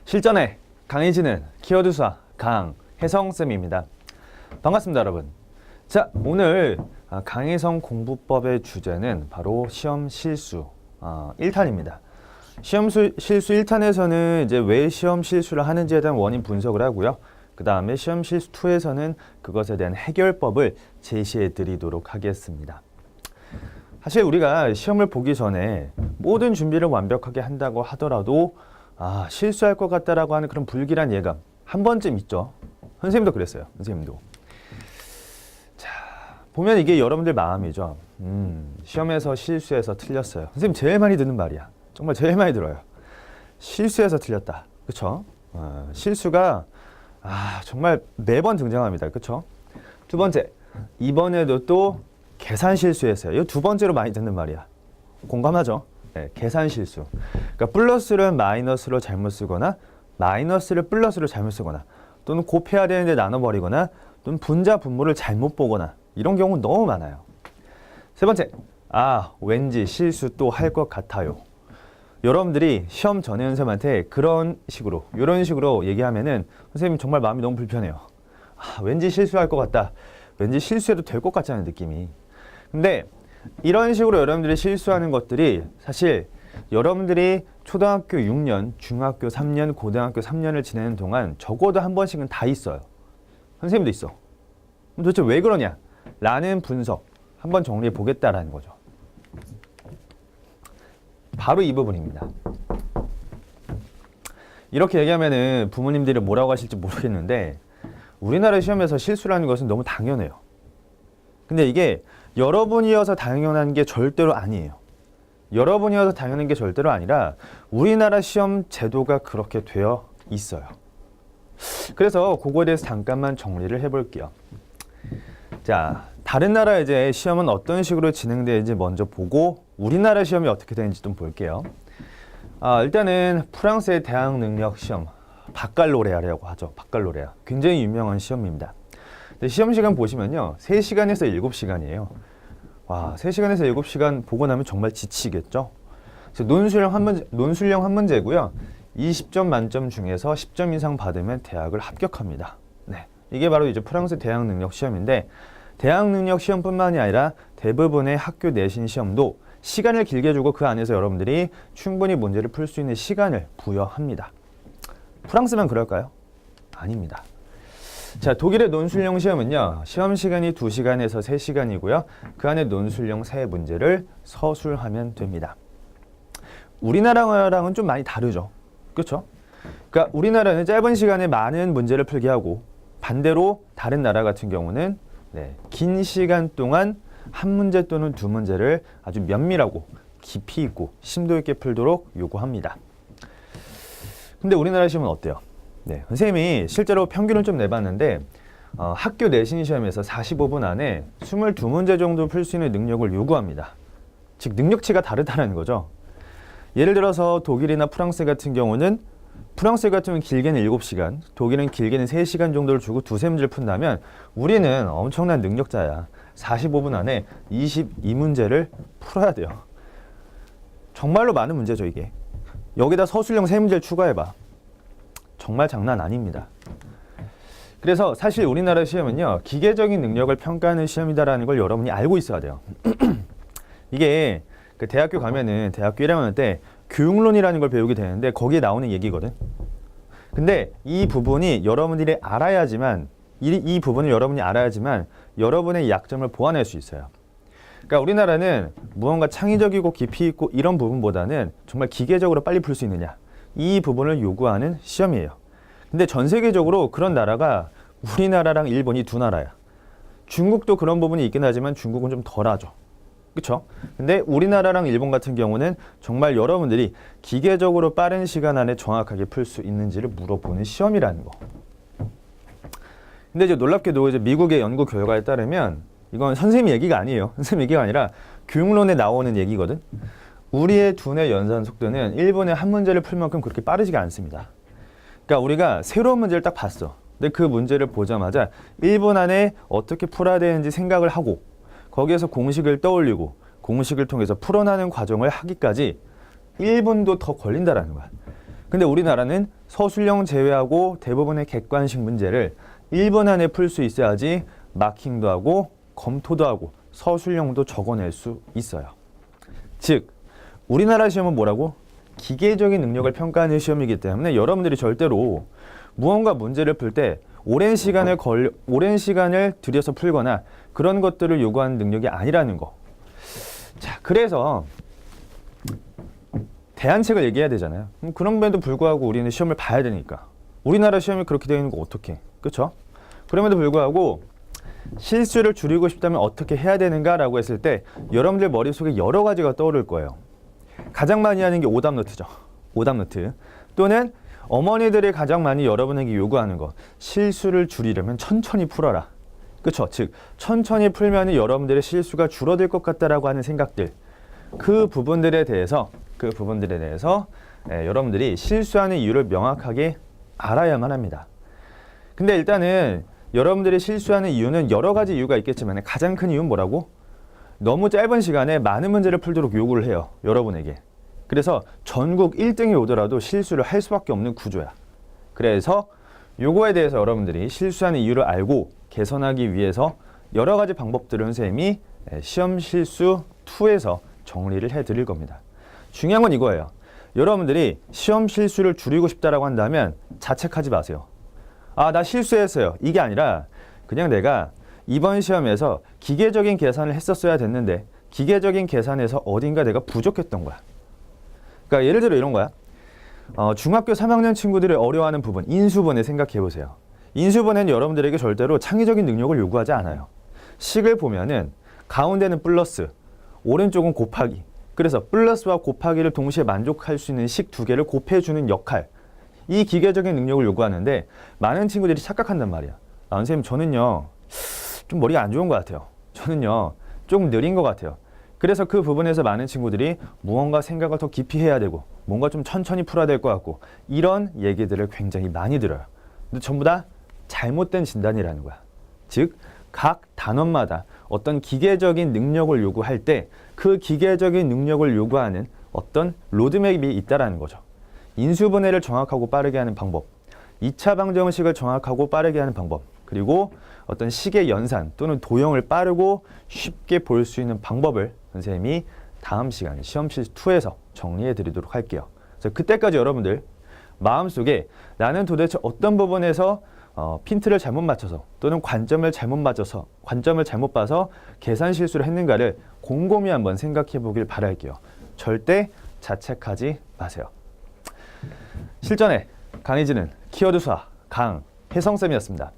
실전에 강해지는 키워드 수학 강혜성쌤입니다. 반갑습니다, 여러분. 자, 오늘 강혜성 공부법의 주제는 바로 시험 실수 1탄입니다. 시험 실수 1탄에서는 이제 왜 시험 실수를 하는지에 대한 원인 분석을 하고요. 그 다음에 시험 실수 2에서는 그것에 대한 해결법을 제시해 드리도록 하겠습니다. 사실 우리가 시험을 보기 전에 모든 준비를 완벽하게 한다고 하더라도 실수할 것 같다라고 하는 그런 불길한 예감 한 번쯤 있죠. 선생님도 그랬어요. 선생님도. 자, 보면 이게 여러분들 마음이죠. 시험에서 실수해서 틀렸어요. 선생님 제일 많이 듣는 말이야. 정말 제일 많이 들어요. 실수해서 틀렸다. 그쵸? 실수가 정말 매번 등장합니다. 그쵸? 두 번째, 이번에도 또 계산 실수했어요. 이거 두 번째로 많이 듣는 말이야. 공감하죠? 네, 계산 실수. 그러니까 플러스를 마이너스로 잘못 쓰거나 마이너스를 플러스로 잘못 쓰거나 또는 곱해야 되는데 나눠버리거나 또는 분자 분모를 잘못 보거나 이런 경우 너무 많아요. 세 번째, 왠지 실수 또 할 것 같아요. 여러분들이 시험 전에 선생님한테 이런 식으로 얘기하면은 선생님 정말 마음이 너무 불편해요. 왠지 실수할 것 같다. 왠지 실수해도 될 것 같지 않은 느낌이. 근데 이런 식으로 여러분들이 실수하는 것들이 사실 여러분들이 초등학교 6년, 중학교 3년, 고등학교 3년을 지내는 동안 적어도 한 번씩은 다 있어요. 선생님도 있어. 그럼 도대체 왜 그러냐? 라는 분석 한번 정리해 보겠다라는 거죠. 바로 이 부분입니다. 이렇게 얘기하면은 부모님들이 뭐라고 하실지 모르겠는데 우리나라 시험에서 실수를 하는 것은 너무 당연해요. 근데 이게 여러분이어서 당연한 게 절대로 아니에요. 여러분이어서 당연한 게 절대로 아니라 우리나라 시험 제도가 그렇게 되어 있어요. 그래서 그거에 대해서 잠깐만 정리를 해볼게요. 자, 다른 나라 이제 시험은 어떤 식으로 진행되는지 먼저 보고 우리나라 시험이 어떻게 되는지 좀 볼게요. 일단은 프랑스의 대학 능력 시험, 바칼로레아라고 하죠. 바칼로레아. 굉장히 유명한 시험입니다. 근데 시험 시간 보시면요. 3시간에서 7시간이에요. 와, 3시간에서 7시간 보고 나면 정말 지치겠죠? 그래서 논술형 한 문제고요. 20점 만점 중에서 10점 이상 받으면 대학을 합격합니다. 네, 이게 바로 이제 프랑스 대학 능력 시험인데 대학 능력 시험뿐만이 아니라 대부분의 학교 내신 시험도 시간을 길게 주고 그 안에서 여러분들이 충분히 문제를 풀 수 있는 시간을 부여합니다. 프랑스만 그럴까요? 아닙니다. 자, 독일의 논술형 시험은요. 시험 시간이 2시간에서 3시간이고요. 그 안에 논술형 3문제를 서술하면 됩니다. 우리나라랑은 좀 많이 다르죠. 그렇죠? 그러니까 우리나라는 짧은 시간에 많은 문제를 풀게 하고 반대로 다른 나라 같은 경우는 긴 시간 동안 한 문제 또는 두 문제를 아주 면밀하고 깊이 있고 심도 있게 풀도록 요구합니다. 근데 우리나라 시험은 어때요? 네, 선생님이 실제로 평균을 좀 내봤는데 학교 내신 시험에서 45분 안에 22문제 정도 풀 수 있는 능력을 요구합니다. 즉 능력치가 다르다는 거죠. 예를 들어서 독일이나 프랑스 같은 경우는 길게는 7시간, 독일은 길게는 3시간 정도를 주고 두세 문제를 푼다면 우리는 엄청난 능력자야. 45분 안에 22문제를 풀어야 돼요. 정말로 많은 문제죠, 이게. 여기다 서술형 3문제를 추가해봐. 정말 장난 아닙니다. 그래서 사실 우리나라 시험은요. 기계적인 능력을 평가하는 시험이다라는 걸 여러분이 알고 있어야 돼요. 이게 그 대학교 가면은 대학교 1학년 때 교육론이라는 걸 배우게 되는데 거기에 나오는 얘기거든. 근데 이 부분이 여러분들이 알아야지만 이 부분을 여러분이 알아야지만 여러분의 약점을 보완할 수 있어요. 그러니까 우리나라는 무언가 창의적이고 깊이 있고 이런 부분보다는 정말 기계적으로 빨리 풀 수 있느냐 이 부분을 요구하는 시험이에요. 근데 전 세계적으로 그런 나라가 우리나라랑 일본이 두 나라야. 중국도 그런 부분이 있긴 하지만 중국은 좀 덜하죠. 그쵸? 근데 우리나라랑 일본 같은 경우는 정말 여러분들이 기계적으로 빠른 시간 안에 정확하게 풀 수 있는지를 물어보는 시험이라는 거. 근데 이제 놀랍게도 이제 미국의 연구 결과에 따르면 이건 선생님 얘기가 아니에요. 선생님 얘기가 아니라 교육론에 나오는 얘기거든. 우리의 두뇌 연산 속도는 일본의 한 문제를 풀 만큼 그렇게 빠르지가 않습니다. 그러니까 우리가 새로운 문제를 딱 봤어. 근데 그 문제를 보자마자 1분 안에 어떻게 풀어야 되는지 생각을 하고 거기에서 공식을 떠올리고 공식을 통해서 풀어나는 과정을 하기까지 1분도 더 걸린다라는 거야. 근데 우리나라는 서술형 제외하고 대부분의 객관식 문제를 1분 안에 풀 수 있어야지 마킹도 하고 검토도 하고 서술형도 적어낼 수 있어요. 즉 우리나라 시험은 뭐라고? 기계적인 능력을 평가하는 시험이기 때문에 여러분들이 절대로 무언가 문제를 풀 때 오랜 시간을 들여서 풀거나 그런 것들을 요구하는 능력이 아니라는 거. 자, 그래서 대안책을 얘기해야 되잖아요. 그럼에도 불구하고 우리는 시험을 봐야 되니까. 우리나라 시험이 그렇게 되어 있는 거 어떡해? 그렇죠? 그럼에도 불구하고 실수를 줄이고 싶다면 어떻게 해야 되는가라고 했을 때 여러분들 머릿속에 여러 가지가 떠오를 거예요. 가장 많이 하는 게 오답노트죠. 오답노트. 또는 어머니들이 가장 많이 여러분에게 요구하는 거. 실수를 줄이려면 천천히 풀어라. 그렇죠? 즉 천천히 풀면 여러분들의 실수가 줄어들 것 같다라고 하는 생각들. 그 부분들에 대해서 여러분들이 실수하는 이유를 명확하게 알아야만 합니다. 근데 일단은 여러분들이 실수하는 이유는 여러 가지 이유가 있겠지만 가장 큰 이유는 뭐라고? 너무 짧은 시간에 많은 문제를 풀도록 요구를 해요. 여러분에게. 그래서 전국 1등이 오더라도 실수를 할 수밖에 없는 구조야. 그래서 요거에 대해서 여러분들이 실수하는 이유를 알고 개선하기 위해서 여러 가지 방법들을 선생님이 시험 실수 2에서 정리를 해드릴 겁니다. 중요한 건 이거예요. 여러분들이 시험 실수를 줄이고 싶다라고 한다면 자책하지 마세요. 아, 나 실수했어요. 이게 아니라 그냥 내가 이번 시험에서 기계적인 계산을 했었어야 됐는데 기계적인 계산에서 어딘가 내가 부족했던 거야. 그러니까 예를 들어 이런 거야. 중학교 3학년 친구들이 어려워하는 부분, 인수분해 생각해 보세요. 인수분해는 여러분들에게 절대로 창의적인 능력을 요구하지 않아요. 식을 보면은 가운데는 플러스, 오른쪽은 곱하기. 그래서 플러스와 곱하기를 동시에 만족할 수 있는 식 2개를 곱해주는 역할. 이 기계적인 능력을 요구하는데 많은 친구들이 착각한단 말이야. 아, 선생님 저는요 좀 머리가 안 좋은 것 같아요. 저는요 조금 느린 것 같아요. 그래서 그 부분에서 많은 친구들이 무언가 생각을 더 깊이 해야 되고 뭔가 좀 천천히 풀어야 될 것 같고 이런 얘기들을 굉장히 많이 들어요. 근데 전부 다 잘못된 진단이라는 거야. 즉 각 단원마다 어떤 기계적인 능력을 요구할 때 그 기계적인 능력을 요구하는 어떤 로드맵이 있다라는 거죠. 인수분해를 정확하고 빠르게 하는 방법, 2차 방정식을 정확하고 빠르게 하는 방법, 그리고 어떤 식의 연산 또는 도형을 빠르고 쉽게 볼 수 있는 방법을 선생님이 다음 시간에 시험실 2에서 정리해 드리도록 할게요. 그래서 그때까지 여러분들 마음속에 나는 도대체 어떤 부분에서 핀트를 잘못 맞춰서 또는 관점을 잘못 봐서 계산 실수를 했는가를 곰곰이 한번 생각해 보길 바랄게요. 절대 자책하지 마세요. 실전에 강의지는 키워드 수학 강혜성쌤이었습니다.